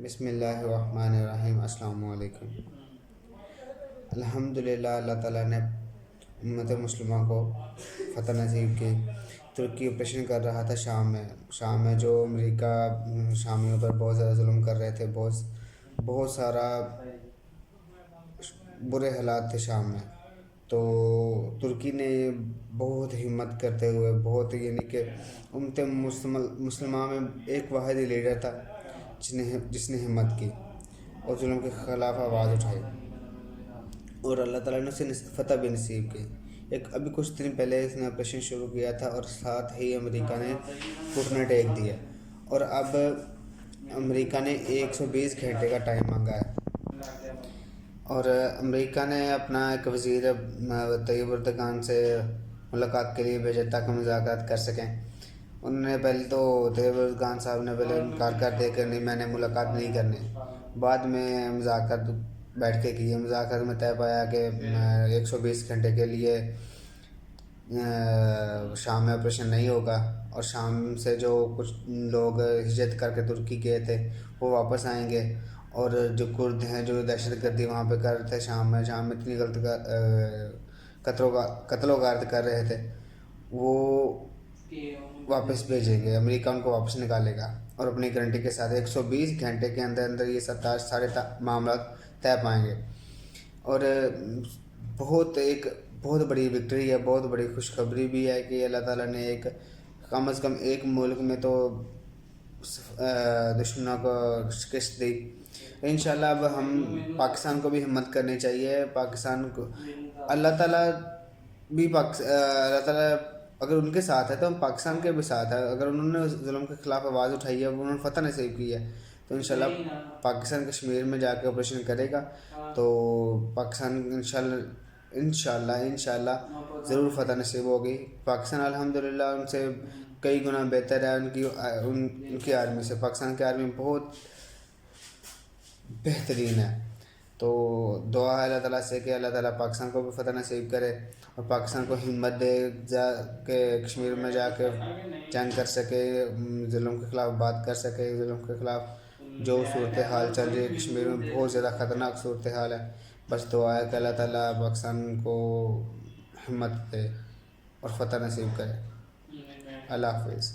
بسم اللہ الرحمن الرحیم۔ السلام علیکم۔ الحمدللہ اللہ تعالیٰ نے امت مسلمہ کو فتح نصیب کی۔ ترکی آپریشن کر رہا تھا شام میں جو امریکہ شامیوں پر بہت زیادہ ظلم کر رہے تھے، بہت سارا برے حالات تھے شام میں۔ تو ترکی نے بہت ہمت کرتے ہوئے یعنی کہ امت مسلمہ میں ایک واحد ہی لیڈر تھا جس نے ہمت کی اور ظلم کے خلاف آواز اٹھائی، اور اللہ تعالیٰ نے اسے فتح بھی نصیب کی۔ ابھی کچھ دن پہلے اس نے آپریشن شروع کیا تھا اور ساتھ ہی امریکہ نے گھٹنا ٹیک دیا، اور اب امریکہ نے 120 گھنٹے کا ٹائم مانگا ہے، اور امریکہ نے اپنا ایک وزیر طیب اردگان سے ملاقات کے لیے بھیجا تاکہ مذاکرات کر سکیں۔ انہوں نے پہلے تو طیب اردگان صاحب نے پہلے انکار کر دیا کہ نہیں، میں نے ملاقات نہیں کرنی۔ بعد میں مذاکرات بیٹھ کے کی، مذاکرات میں طے پایا کہ 120 گھنٹے کے لیے شام میں آپریشن نہیں ہوگا، اور شام سے جو کچھ لوگ ہجرت کر کے ترکی گئے تھے وہ واپس آئیں گے، اور جو کرد ہیں جو دہشت گردی وہاں پہ کر رہے تھے شام میں اتنی غلط قتل و غارت کر رہے تھے، وہ واپس بھیجیں گے۔ امریکہ ان کو واپس نکالے گا اور اپنی گارنٹی کے ساتھ 120 گھنٹے کے اندر یہ سارے معاملات طے پائیں گے، اور بہت بڑی وکٹری ہے، بہت بڑی خوشخبری بھی ہے کہ اللہ تعالیٰ نے کم از کم ایک ملک میں تو دشمنوں کو شکست دی۔ انشاءاللہ اب ہم پاکستان کو بھی ہمت کرنی چاہیے۔ پاکستان کو اللہ تعالیٰ اگر ان کے ساتھ ہے تو ہم پاکستان کے بھی ساتھ ہے۔ اگر انہوں نے ظلم کے خلاف آواز اٹھائی ہے، انہوں نے فتح نصیب کی ہے، تو انشاءاللہ پاکستان کشمیر میں جا کے آپریشن کرے گا تو پاکستان انشاءاللہ ضرور فتح نصیب ہوگی۔ پاکستان الحمدللہ ان سے کئی گنا بہتر ہے، ان کی آرمی سے۔ پاکستان کی آرمی بہت بہترین ہے۔ تو دعا ہے اللہ تعالیٰ سے کہ اللہ تعالیٰ پاکستان کو بھی فتح نصیب کرے اور پاکستان کو ہمت دے کہ کشمیر میں جا کے جنگ کر سکے، ظلم کے خلاف بات کر سکے۔ ظلم کے خلاف جو صورتحال چل رہی ہے کشمیر میں بہت زیادہ خطرناک صورتحال ہے۔ بس دعا ہے کہ اللہ تعالیٰ پاکستان کو ہمت دے اور فتح نصیب کرے۔ اللہ حافظ۔